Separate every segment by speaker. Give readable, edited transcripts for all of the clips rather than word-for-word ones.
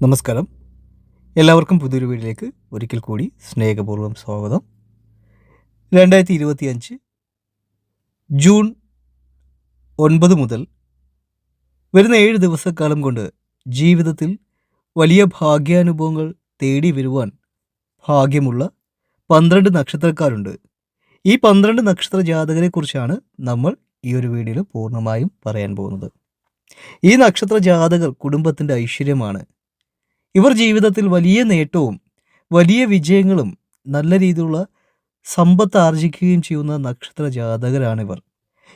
Speaker 1: നമസ്കാരം. എല്ലാവർക്കും പുതിയൊരു വീഡിയോയിലേക്ക് ഒരിക്കൽ കൂടി സ്നേഹപൂർവ്വം സ്വാഗതം. 2025 ജൂൺ 9 മുതൽ വരുന്ന 7 ദിവസക്കാലം കൊണ്ട് ജീവിതത്തിൽ വലിയ ഭാഗ്യാനുഭവങ്ങൾ തേടി വരുവാൻ ഭാഗ്യമുള്ള 12 നക്ഷത്രക്കാരുണ്ട്. ഈ 12 നക്ഷത്ര ജാതകരെക്കുറിച്ചാണ് നമ്മൾ ഈ ഒരു വീഡിയോയിൽ പൂർണ്ണമായും പറയാൻ പോകുന്നത്. ഈ നക്ഷത്ര ജാതകർ കുടുംബത്തിൻ്റെ ഐശ്വര്യമാണ്. ഇവർ ജീവിതത്തിൽ വലിയ നേട്ടവും വലിയ വിജയങ്ങളും നല്ല രീതിയിലുള്ള സമ്പത്ത് ആർജിക്കുകയും ചെയ്യുന്ന നക്ഷത്ര ജാതകരാണിവർ.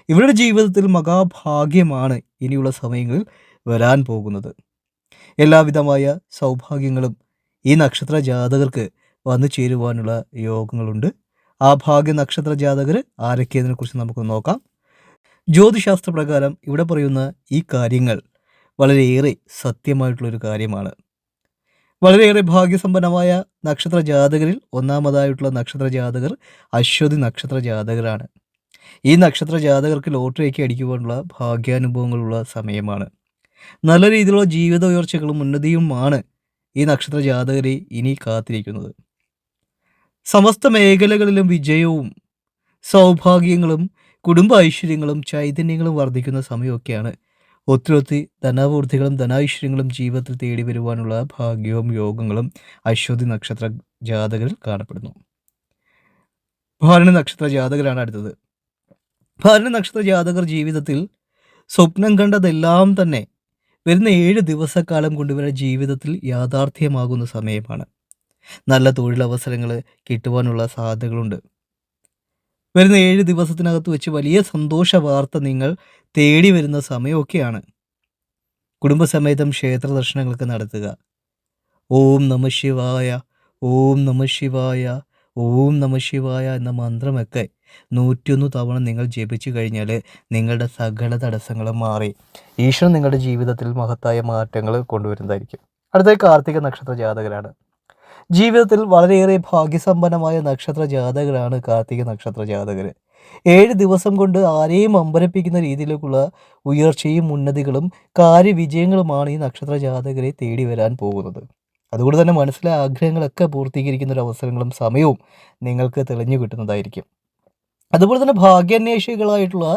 Speaker 1: ഇവരുടെ ജീവിതത്തിൽ മഹാഭാഗ്യമാണ് ഇനിയുള്ള സമയങ്ങളിൽ വരാൻ പോകുന്നത്. എല്ലാവിധമായ സൗഭാഗ്യങ്ങളും ഈ നക്ഷത്ര ജാതകർക്ക് വന്നു ചേരുവാനുള്ള യോഗങ്ങളുണ്ട്. ആ ഭാഗ്യ നക്ഷത്ര ജാതകർ ആരൊക്കെയതിനെക്കുറിച്ച് നമുക്ക് നോക്കാം. ജ്യോതിശാസ്ത്ര പ്രകാരം ഇവിടെ പറയുന്ന ഈ കാര്യങ്ങൾ വളരെയേറെ സത്യമായിട്ടുള്ളൊരു കാര്യമാണ്. വളരെയേറെ ഭാഗ്യസമ്പന്നമായ നക്ഷത്ര ജാതകരിൽ ഒന്നാമതായിട്ടുള്ള നക്ഷത്ര ജാതകർ അശ്വതി നക്ഷത്ര ജാതകരാണ്. ഈ നക്ഷത്ര ജാതകർക്ക് ലോട്ടറിയൊക്കെ അടിക്കുവാനുള്ള ഭാഗ്യാനുഭവങ്ങളുള്ള സമയമാണ്. നല്ല രീതിയിലുള്ള ജീവിത ഉയർച്ചകളും ഉന്നതിയുമാണ് ഈ നക്ഷത്ര ജാതകരെ ഇനി കാത്തിരിക്കുന്നത്. സമസ്ത മേഖലകളിലും വിജയവും സൗഭാഗ്യങ്ങളും കുടുംബ ഐശ്വര്യങ്ങളും ചൈതന്യങ്ങളും വർദ്ധിക്കുന്ന സമയമൊക്കെയാണ്. ഒത്തിരി ധനാവൂർത്തികളും ധനൈശ്വര്യങ്ങളും ജീവിതത്തിൽ തേടി വരുവാനുള്ള ഭാഗ്യവും യോഗങ്ങളും അശ്വതി നക്ഷത്ര ജാതകരിൽ കാണപ്പെടുന്നു. ഭരണി നക്ഷത്ര ജാതകരാണ് അടുത്തത്. ഭരണി നക്ഷത്ര ജാതകർ ജീവിതത്തിൽ സ്വപ്നം കണ്ടതെല്ലാം തന്നെ വരുന്ന 7 ദിവസക്കാലം കൊണ്ട് ഇവരുടെ ജീവിതത്തിൽ യാഥാർത്ഥ്യമാകുന്ന സമയമാണ്. നല്ല തൊഴിലവസരങ്ങൾ കിട്ടുവാനുള്ള സാധ്യതകളുണ്ട്. വരുന്ന 7 ദിവസത്തിനകത്ത് വെച്ച് വലിയ സന്തോഷ വാർത്ത നിങ്ങൾ തേടി വരുന്ന സമയമൊക്കെയാണ്. കുടുംബസമേതം ക്ഷേത്ര ദർശനങ്ങളൊക്കെ നടത്തുക. ഓം നമ ശിവായ, ഓം നമ ശിവായ, ഓം നമ ശിവായ എന്ന മന്ത്രമൊക്കെ 101 തവണ നിങ്ങൾ ജപിച്ചു കഴിഞ്ഞാൽ നിങ്ങളുടെ സകല തടസ്സങ്ങളും മാറി ഈശ്വരൻ നിങ്ങളുടെ ജീവിതത്തിൽ മഹത്തായ മാറ്റങ്ങൾ കൊണ്ടുവരുന്നതായിരിക്കും. അടുത്ത കാർത്തിക നക്ഷത്ര ജാതകരാണ്. ജീവിതത്തിൽ വളരെയേറെ ഭാഗ്യസമ്പന്നമായ നക്ഷത്ര ജാതകരാണ് കാർത്തിക നക്ഷത്ര ജാതകർ. 7 ദിവസം കൊണ്ട് ആരെയും അമ്പരപ്പിക്കുന്ന രീതിയിലേക്കുള്ള ഉയർച്ചയും ഉന്നതികളും കാര്യവിജയങ്ങളുമാണ് ഈ നക്ഷത്ര ജാതകരെ തേടി വരാൻ പോകുന്നത്. അതുകൊണ്ട് തന്നെ മനസ്സിലെ ആഗ്രഹങ്ങളൊക്കെ പൂർത്തീകരിക്കുന്ന ഒരു അവസരങ്ങളും സമയവും നിങ്ങൾക്ക് തെളിഞ്ഞു കിട്ടുന്നതായിരിക്കും. അതുപോലെ തന്നെ ഭാഗ്യാന്വേഷികളായിട്ടുള്ള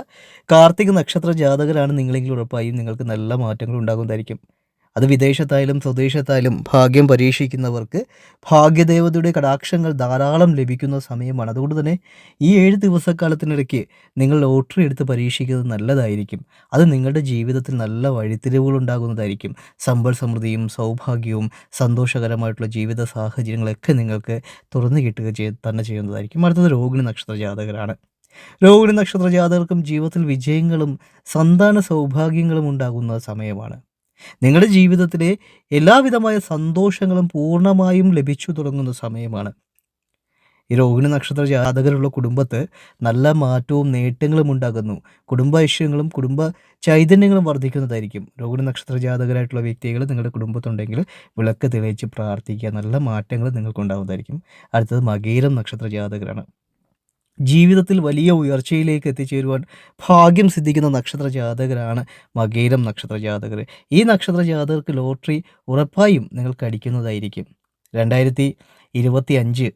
Speaker 1: കാർത്തിക നക്ഷത്ര ജാതകരാണ് നിങ്ങളെങ്കിൽ ഉറപ്പായും നിങ്ങൾക്ക് നല്ല മാറ്റങ്ങൾ ഉണ്ടാകുന്നതായിരിക്കും. അത് വിദേശത്തായാലും സ്വദേശത്തായാലും ഭാഗ്യം പരീക്ഷിക്കുന്നവർക്ക് ഭാഗ്യദേവതയുടെ കടാക്ഷങ്ങൾ ധാരാളം ലഭിക്കുന്ന സമയമാണ്. അതുകൊണ്ട് തന്നെ ഈ 7 ദിവസക്കാലത്തിനിടയ്ക്ക് നിങ്ങൾ ലോട്ടറി എടുത്ത് പരീക്ഷിക്കുന്നത് നല്ലതായിരിക്കും. അത് നിങ്ങളുടെ ജീവിതത്തിൽ നല്ല വഴിത്തിരിവുകൾ ഉണ്ടാകുന്നതായിരിക്കും. സമ്പൽ സമൃദ്ധിയും സൗഭാഗ്യവും സന്തോഷകരമായിട്ടുള്ള ജീവിത സാഹചര്യങ്ങളൊക്കെ നിങ്ങൾക്ക് തുറന്നു കിട്ടുക തന്നെ ചെയ്യുന്നതായിരിക്കും. അടുത്തത് രോഹിണി നക്ഷത്ര ജാതകരാണ്. രോഹിണി നക്ഷത്ര ജാതകർക്കും ജീവിതത്തിൽ വിജയങ്ങളും സന്താന സൗഭാഗ്യങ്ങളും ഉണ്ടാകുന്ന സമയമാണ്. നിങ്ങളുടെ ജീവിതത്തിലെ എല്ലാവിധമായ സന്തോഷങ്ങളും പൂർണ്ണമായും ലഭിച്ചു തുടങ്ങുന്ന സമയമാണ്. ഈ രോഹിണി നക്ഷത്ര ജാതകരുള്ള കുടുംബത്ത് നല്ല മാറ്റവും നേട്ടങ്ങളും ഉണ്ടാകുന്നു. കുടുംബ ഐശ്വര്യങ്ങളും കുടുംബ ചൈതന്യങ്ങളും വർദ്ധിക്കുന്നതായിരിക്കും. രോഹിണി നക്ഷത്ര ജാതകരായിട്ടുള്ള വ്യക്തികൾ നിങ്ങളുടെ കുടുംബത്തുണ്ടെങ്കിൽ വിളക്ക് തെളിയിച്ച് പ്രാർത്ഥിക്കുക. നല്ല മാറ്റങ്ങൾ നിങ്ങൾക്കുണ്ടാകുന്നതായിരിക്കും. അടുത്തത് മകയിരം നക്ഷത്ര ജാതകരാണ്. ജീവിതത്തിൽ വലിയ ഉയർച്ചയിലേക്ക് എത്തിച്ചേരുവാൻ ഭാഗ്യം സിദ്ധിക്കുന്ന നക്ഷത്ര ജാതകരാണ് മകയിരം നക്ഷത്ര ജാതകർ. ഈ നക്ഷത്ര ജാതകർക്ക് ലോട്ടറി ഉറപ്പായും നിങ്ങൾക്ക് അടിക്കുന്നതായിരിക്കും. 2025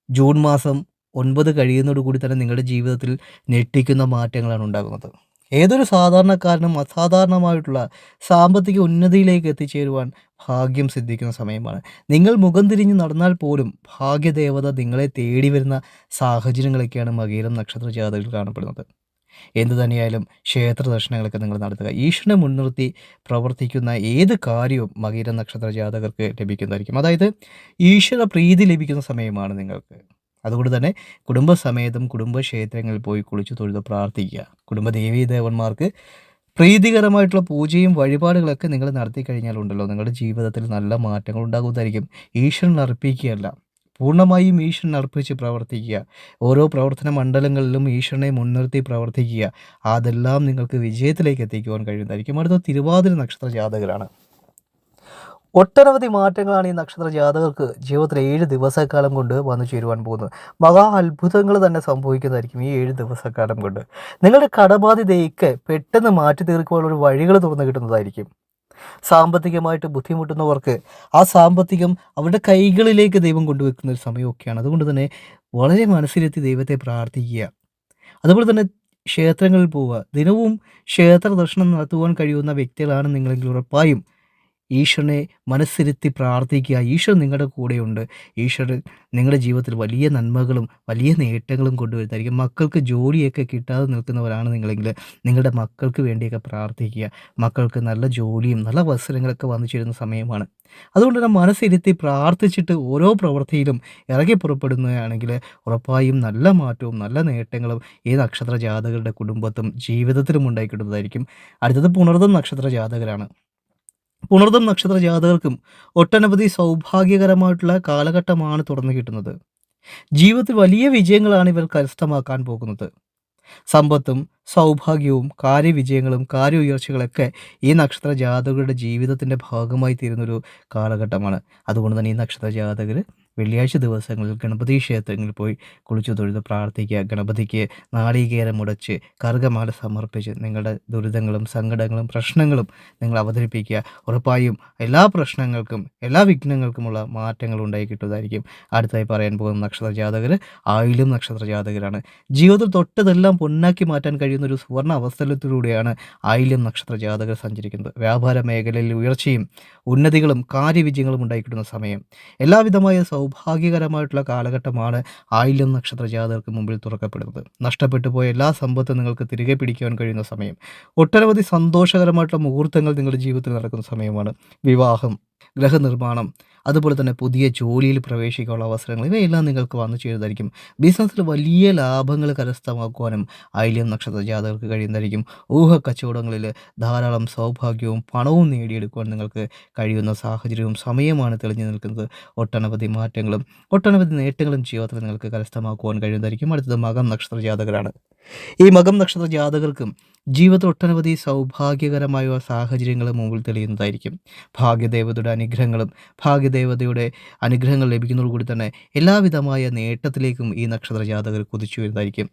Speaker 1: ജൂൺ മാസം 9 കഴിയുന്നതോടുകൂടി തന്നെ നിങ്ങളുടെ ജീവിതത്തിൽ ഞെട്ടിക്കുന്ന മാറ്റങ്ങളാണ് ഉണ്ടാകുന്നത്. ഏതൊരു സാധാരണക്കാരനും അസാധാരണമായിട്ടുള്ള സാമ്പത്തിക ഉന്നതിയിലേക്ക് എത്തിച്ചേരുവാൻ ഭാഗ്യം സിദ്ധിക്കുന്ന സമയമാണ്. നിങ്ങൾ മുഖം തിരിഞ്ഞ് നടന്നാൽ പോലും ഭാഗ്യദേവത നിങ്ങളെ തേടി വരുന്ന സാഹചര്യങ്ങളൊക്കെയാണ് മകയിരം നക്ഷത്ര ജാതകത്തിൽ കാണപ്പെടുന്നത്. എന്തു തന്നെയായാലും ക്ഷേത്ര ദർശനങ്ങളൊക്കെ നിങ്ങൾ നടത്തുക. ഈശ്വരനെ മുൻനിർത്തി പ്രവർത്തിക്കുന്ന ഏത് കാര്യവും മകയിരം നക്ഷത്ര ജാതകർക്ക് ലഭിക്കുന്നതായിരിക്കും. അതായത് ഈശ്വര പ്രീതി ലഭിക്കുന്ന സമയമാണ് നിങ്ങൾക്ക്. അതുകൊണ്ട് തന്നെ കുടുംബസമേതം കുടുംബക്ഷേത്രങ്ങളിൽ പോയി കുളിച്ചു തൊഴുത് പ്രാർത്ഥിക്കുക. കുടുംബ ദേവീദേവന്മാർക്ക് പ്രീതികരമായിട്ടുള്ള പൂജയും വഴിപാടുകളൊക്കെ നിങ്ങൾ നടത്തി കഴിഞ്ഞാലുണ്ടല്ലോ നിങ്ങളുടെ ജീവിതത്തിൽ നല്ല മാറ്റങ്ങൾ ഉണ്ടാകുന്നതായിരിക്കും. ഈശ്വരൻ അർപ്പിക്കുകയല്ല, പൂർണ്ണമായും ഈശ്വരൻ അർപ്പിച്ച് പ്രവർത്തിക്കുക. ഓരോ പ്രവർത്തന മണ്ഡലങ്ങളിലും ഈശ്വരനെ മുൻനിർത്തി പ്രവർത്തിക്കുക. അതെല്ലാം നിങ്ങൾക്ക് വിജയത്തിലേക്ക് എത്തിക്കുവാൻ കഴിയുന്നതായിരിക്കും. അടുത്ത തിരുവാതിര നക്ഷത്ര ജാതകരാണ്. ഒട്ടനവധി മാറ്റങ്ങളാണ് ഈ നക്ഷത്ര ജാതകർക്ക് ജീവിതത്തിൽ 7 ദിവസക്കാലം കൊണ്ട് വന്നു ചേരുവാൻ പോകുന്നത്. മഹാ അത്ഭുതങ്ങൾ തന്നെ സംഭവിക്കുന്നതായിരിക്കും ഈ 7 ദിവസക്കാലം കൊണ്ട്. നിങ്ങളുടെ കടബാധ്യതയൊക്കെ പെട്ടെന്ന് മാറ്റി തീർക്കുവാനുള്ള വഴികൾ തുറന്നു കിട്ടുന്നതായിരിക്കും. സാമ്പത്തികമായിട്ട് ബുദ്ധിമുട്ടുന്നവർക്ക് ആ സാമ്പത്തികം അവരുടെ കൈകളിലേക്ക് ദൈവം കൊണ്ടുവെക്കുന്ന ഒരു സമയമൊക്കെയാണ്. അതുകൊണ്ട് തന്നെ വളരെ മനസ്സിരുത്തി ദൈവത്തെ പ്രാർത്ഥിക്കുക. അതുപോലെ തന്നെ ക്ഷേത്രങ്ങളിൽ പോവുക. ദിനവും ക്ഷേത്ര ദർശനം നടത്തുവാൻ കഴിയുന്ന വ്യക്തികളാണ് നിങ്ങളെങ്കിൽ ഉറപ്പായും ഈശ്വരനെ മനസ്സിരുത്തി പ്രാർത്ഥിക്കുക. ഈശ്വരൻ നിങ്ങളുടെ കൂടെയുണ്ട്. ഈശ്വരൻ നിങ്ങളുടെ ജീവിതത്തിൽ വലിയ നന്മകളും വലിയ നേട്ടങ്ങളും കൊണ്ടുവരുന്നതായിരിക്കും. മക്കൾക്ക് ജോലിയൊക്കെ കിട്ടാതെ നിൽക്കുന്നവരാണ് നിങ്ങളെങ്കിൽ നിങ്ങളുടെ മക്കൾക്ക് വേണ്ടിയൊക്കെ പ്രാർത്ഥിക്കുക. മക്കൾക്ക് നല്ല ജോലിയും നല്ല അവസരങ്ങളൊക്കെ വന്നു ചേരുന്ന സമയമാണ്. അതുകൊണ്ട് തന്നെ മനസ്സിരുത്തി പ്രാർത്ഥിച്ചിട്ട് ഓരോ പ്രവൃത്തിയിലും ഇറങ്ങി പുറപ്പെടുന്നതാണെങ്കിൽ ഉറപ്പായും നല്ല മാറ്റവും നല്ല നേട്ടങ്ങളും ഈ നക്ഷത്ര ജാതകരുടെ കുടുംബത്തും ജീവിതത്തിലും ഉണ്ടായിക്കിട്ടുന്നതായിരിക്കും. അടുത്തത് പുണർതം നക്ഷത്ര ജാതകരാണ്. പുണർതം നക്ഷത്ര ജാതകർക്കും ഒട്ടനവധി സൗഭാഗ്യകരമായിട്ടുള്ള കാലഘട്ടമാണ് തുറന്നു കിട്ടുന്നത്. ജീവിതത്തിൽ വലിയ വിജയങ്ങളാണ് ഇവർ കരസ്ഥമാക്കാൻ പോകുന്നത്. സമ്പത്തും സൗഭാഗ്യവും കാര്യവിജയങ്ങളും കാര്യ ഉയർച്ചകളൊക്കെ ഈ നക്ഷത്ര ജാതകരുടെ ജീവിതത്തിൻ്റെ ഭാഗമായി തീരുന്നൊരു കാലഘട്ടമാണ്. അതുകൊണ്ട് തന്നെ ഈ നക്ഷത്ര ജാതകർ വെള്ളിയാഴ്ച ദിവസങ്ങളിൽ ഗണപതി ക്ഷേത്രങ്ങളിൽ പോയി കുളിച്ചു തൊഴുത് പ്രാർത്ഥിക്കുക. ഗണപതിക്ക് നാളികേരം മുടച്ച് കറുകമാല സമർപ്പിച്ച് നിങ്ങളുടെ ദുരിതങ്ങളും സങ്കടങ്ങളും പ്രശ്നങ്ങളും നിങ്ങൾ അവതരിപ്പിക്കുക. ഉറപ്പായും എല്ലാ പ്രശ്നങ്ങൾക്കും എല്ലാ വിഘ്നങ്ങൾക്കുമുള്ള മാറ്റങ്ങൾ ഉണ്ടായി കിട്ടുന്നതായിരിക്കും. അടുത്തായി പറയാൻ പോകുന്ന നക്ഷത്ര ജാതകർ ആയില്യം നക്ഷത്ര ജാതകരാണ്. ജീവിതത്തിൽ തൊട്ടതെല്ലാം പൊന്നാക്കി മാറ്റാൻ കഴിയുന്ന ഒരു സുവർണ്ണ അവസരത്തിലൂടെയാണ് ആയില്യം നക്ഷത്ര ജാതകർ സഞ്ചരിക്കുന്നത്. വ്യാപാര മേഖലയിൽ ഉയർച്ചയും ഉന്നതികളും കാര്യവിജയങ്ങളും ഉണ്ടായിക്കിട്ടുന്ന സമയം. എല്ലാവിധമായ സൗഭാഗ്യകരമായിട്ടുള്ള കാലഘട്ടമാണ് ആയില്യം നക്ഷത്ര ജാതകർക്ക് മുമ്പിൽ തുറക്കപ്പെടുന്നത്. നഷ്ടപ്പെട്ടു പോയ എല്ലാ സമ്പത്തും നിങ്ങൾക്ക് തിരികെ പിടിക്കുവാൻ കഴിയുന്ന സമയം. ഒട്ടനവധി സന്തോഷകരമായിട്ടുള്ള മുഹൂർത്തങ്ങൾ നിങ്ങളുടെ ജീവിതത്തിൽ നടക്കുന്ന സമയമാണ്. വിവാഹം, ഗൃഹനിർമ്മാണം, അതുപോലെ തന്നെ പുതിയ ജോലിയിൽ പ്രവേശിക്കാനുള്ള അവസരങ്ങൾ ഇവയെല്ലാം നിങ്ങൾക്ക് വന്നു ചേരുന്നതായിരിക്കും. ബിസിനസ്സിൽ വലിയ ലാഭങ്ങൾ കരസ്ഥമാക്കുവാനും ആയില്യം നക്ഷത്ര ജാതകർക്ക് കഴിയുന്നതായിരിക്കും. കച്ചവടങ്ങളിൽ ധാരാളം സൗഭാഗ്യവും പണവും നേടിയെടുക്കുവാൻ നിങ്ങൾക്ക് കഴിയുന്ന സാഹചര്യവും സമയമാണ് തെളിഞ്ഞു നിൽക്കുന്നത്. ഒട്ടനവധി മാറ്റങ്ങളും ഒട്ടനവധി നേട്ടങ്ങളും ജീവിതത്തിൽ നിങ്ങൾക്ക് കരസ്ഥമാക്കുവാൻ കഴിയുന്നതായിരിക്കും. അടുത്തത് മകം നക്ഷത്ര ജാതകരാണ്. ഈ മകം നക്ഷത്ര ജാതകർക്കും ജീവിതത്തിൽ ഒട്ടനവധി സൗഭാഗ്യകരമായ സാഹചര്യങ്ങൾ മുമ്പിൽ തെളിയുന്നതായിരിക്കും. ഭാഗ്യദേവതയുടെ അനുഗ്രഹങ്ങൾ ലഭിക്കുന്നതോടുകൂടി തന്നെ എല്ലാവിധമായ നേട്ടത്തിലേക്കും ഈ നക്ഷത്ര ജാതകർ കുതിച്ചു വരുന്നതായിരിക്കും.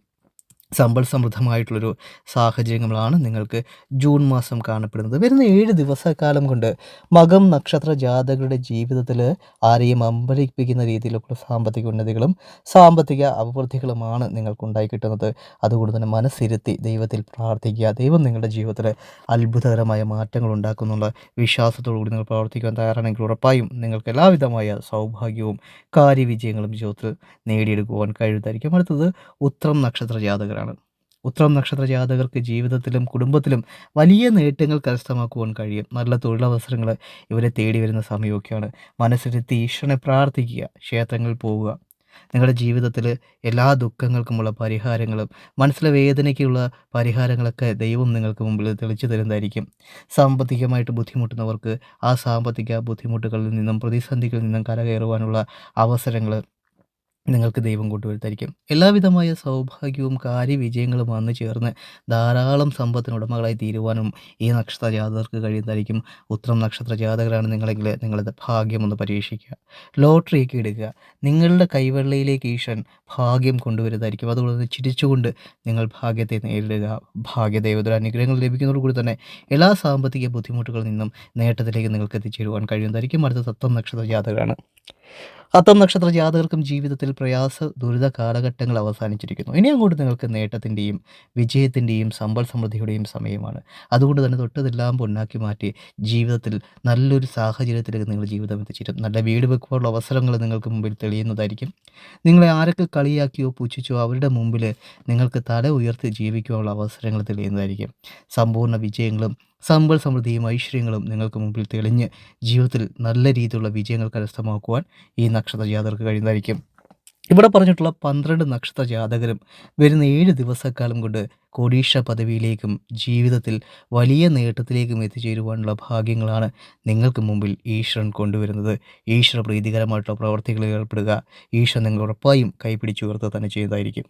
Speaker 1: സമ്പൽ സമൃദ്ധമായിട്ടുള്ളൊരു സാഹചര്യങ്ങളാണ് നിങ്ങൾക്ക് ജൂൺ മാസം കാണപ്പെടുന്നത്. വരുന്ന 7 ദിവസക്കാലം കൊണ്ട് മകം നക്ഷത്ര ജാതകരുടെ ജീവിതത്തിൽ ആരെയും അമ്പരിപ്പിക്കുന്ന രീതിയിലുള്ള സാമ്പത്തിക ഉന്നതികളും സാമ്പത്തിക അഭിവൃദ്ധികളുമാണ് നിങ്ങൾക്കുണ്ടായി കിട്ടുന്നത്. അതുകൊണ്ട് തന്നെ മനസ്സിരുത്തി ദൈവത്തിൽ പ്രാർത്ഥിക്കുക. ദൈവം നിങ്ങളുടെ ജീവിതത്തിൽ അത്ഭുതകരമായ മാറ്റങ്ങൾ ഉണ്ടാക്കുന്നുള്ള വിശ്വാസത്തോടുകൂടി നിങ്ങൾ പ്രവർത്തിക്കാൻ തയ്യാറാണെങ്കിൽ ഉറപ്പായും നിങ്ങൾക്ക് എല്ലാവിധമായ സൗഭാഗ്യവും കാര്യവിജയങ്ങളും ജീവിതത്തിൽ നേടിയെടുക്കുവാൻ കഴിയുന്നതായിരിക്കും. അടുത്തത് ഉത്രം നക്ഷത്ര ജാതകരാണ്. ഉത്രം നക്ഷത്ര ജാതകർക്ക് ജീവിതത്തിലും കുടുംബത്തിലും വലിയ നേട്ടങ്ങൾ കരസ്ഥമാക്കുവാൻ കഴിയും. നല്ല തൊഴിലവസരങ്ങൾ ഇവരെ തേടി വരുന്ന സമയമൊക്കെയാണ്. മനസ്സിരുത്തി ഈശ്വരനെ പ്രാർത്ഥിക്കുക. ക്ഷേത്രങ്ങളിൽ പോവുക. നിങ്ങളുടെ ജീവിതത്തിൽ എല്ലാ ദുഃഖങ്ങൾക്കുമുള്ള പരിഹാരങ്ങളും മനസ്സിലെ വേദനയ്ക്കുള്ള പരിഹാരങ്ങളൊക്കെ ദൈവം നിങ്ങൾക്ക് മുമ്പിൽ തെളിച്ചു തരുന്നതായിരിക്കും. സാമ്പത്തികമായിട്ട് ബുദ്ധിമുട്ടുന്നവർക്ക് ആ സാമ്പത്തിക ബുദ്ധിമുട്ടുകളിൽ നിന്നും പ്രതിസന്ധികളിൽ നിന്നും കരകയറുവാനുള്ള അവസരങ്ങൾ നിങ്ങൾക്ക് ദൈവം കൊണ്ടുവരുത്തായിരിക്കും. എല്ലാവിധമായ സൗഭാഗ്യവും കാര്യവിജയങ്ങളും വന്നു ചേർന്ന് ധാരാളം സമ്പത്തിന് ഉടമകളായി തീരുവാനും ഈ നക്ഷത്ര ജാതകർക്ക് കഴിയുന്നതായിരിക്കും. ഉത്രം നക്ഷത്ര ജാതകരാണ് നിങ്ങളെങ്കിൽ നിങ്ങളുടെ ഭാഗ്യമൊന്ന് പരീക്ഷിക്കുക. ലോട്ടറിയൊക്കെ എടുക്കുക. നിങ്ങളുടെ കൈവെള്ളയിലേക്ക് ഈശ്വരൻ ഭാഗ്യം കൊണ്ടുവരുന്നതായിരിക്കും. അതുകൊണ്ട് തന്നെ ചിരിച്ചുകൊണ്ട് നിങ്ങൾ ഭാഗ്യത്തെ നേരിടുക. ഭാഗ്യദേവതയുടെ അനുഗ്രഹങ്ങൾ ലഭിക്കുന്നതോടുകൂടി തന്നെ എല്ലാ സാമ്പത്തിക ബുദ്ധിമുട്ടുകളിൽ നിന്നും നേട്ടത്തിലേക്ക് നിങ്ങൾക്ക് എത്തിച്ചേരുവാൻ കഴിയുന്നതായിരിക്കും. അടുത്ത തത്വം നക്ഷത്ര ജാതകരാണ്. അത്തം നക്ഷത്ര ജാതകർക്കും ജീവിതത്തിൽ പ്രയാസ ദുരിത കാലഘട്ടങ്ങൾ അവസാനിച്ചിരിക്കുന്നു. ഇനി അങ്ങോട്ട് നിങ്ങൾക്ക് നേട്ടത്തിൻ്റെയും വിജയത്തിൻ്റെയും സമ്പൽ സമൃദ്ധിയുടെയും സമയമാണ്. അതുകൊണ്ട് തന്നെ തൊട്ടതെല്ലാം പൊന്നാക്കി മാറ്റി ജീവിതത്തിൽ നല്ലൊരു സാഹചര്യത്തിലേക്ക് നിങ്ങൾ ജീവിതം എത്തിച്ചേരും. നല്ല വീട് വെക്കുവാനുള്ള അവസരങ്ങൾ നിങ്ങൾക്ക് മുമ്പിൽ തെളിയുന്നതായിരിക്കും. നിങ്ങളെ ആരൊക്കെ കളിയാക്കിയോ പുച്ഛിച്ചോ അവരുടെ മുമ്പിൽ നിങ്ങൾക്ക് തല ഉയർത്തി ജീവിക്കുവാനുള്ള അവസരങ്ങൾ തെളിയുന്നതായിരിക്കും. സമ്പൂർണ്ണ വിജയങ്ങളും സമ്പൽ സമൃദ്ധിയും ഐശ്വര്യങ്ങളും നിങ്ങൾക്ക് മുമ്പിൽ തെളിഞ്ഞ് ജീവിതത്തിൽ നല്ല രീതിയിലുള്ള വിജയങ്ങൾ കരസ്ഥമാക്കുവാൻ ഈ നക്ഷത്ര ജാതകർക്ക് കഴിയുന്നതായിരിക്കും. ഇവിടെ പറഞ്ഞിട്ടുള്ള 12 നക്ഷത്ര ജാതകരും വരുന്ന 7 ദിവസക്കാലം കൊണ്ട് കോടീശ്വര പദവിയിലേക്കും ജീവിതത്തിൽ വലിയ നേട്ടത്തിലേക്കും എത്തിച്ചേരുവാനുള്ള ഭാഗ്യങ്ങളാണ് നിങ്ങൾക്ക് മുമ്പിൽ ഈശ്വരൻ കൊണ്ടുവരുന്നത്. ഈശ്വര പ്രീതികരമായിട്ടുള്ള പ്രവർത്തികളിൽ ഏർപ്പെടുക. ഈശ്വരൻ നിങ്ങൾ ഉറപ്പായും കൈപിടിച്ചുയർത്തുക തന്നെ ചെയ്യുന്നതായിരിക്കും.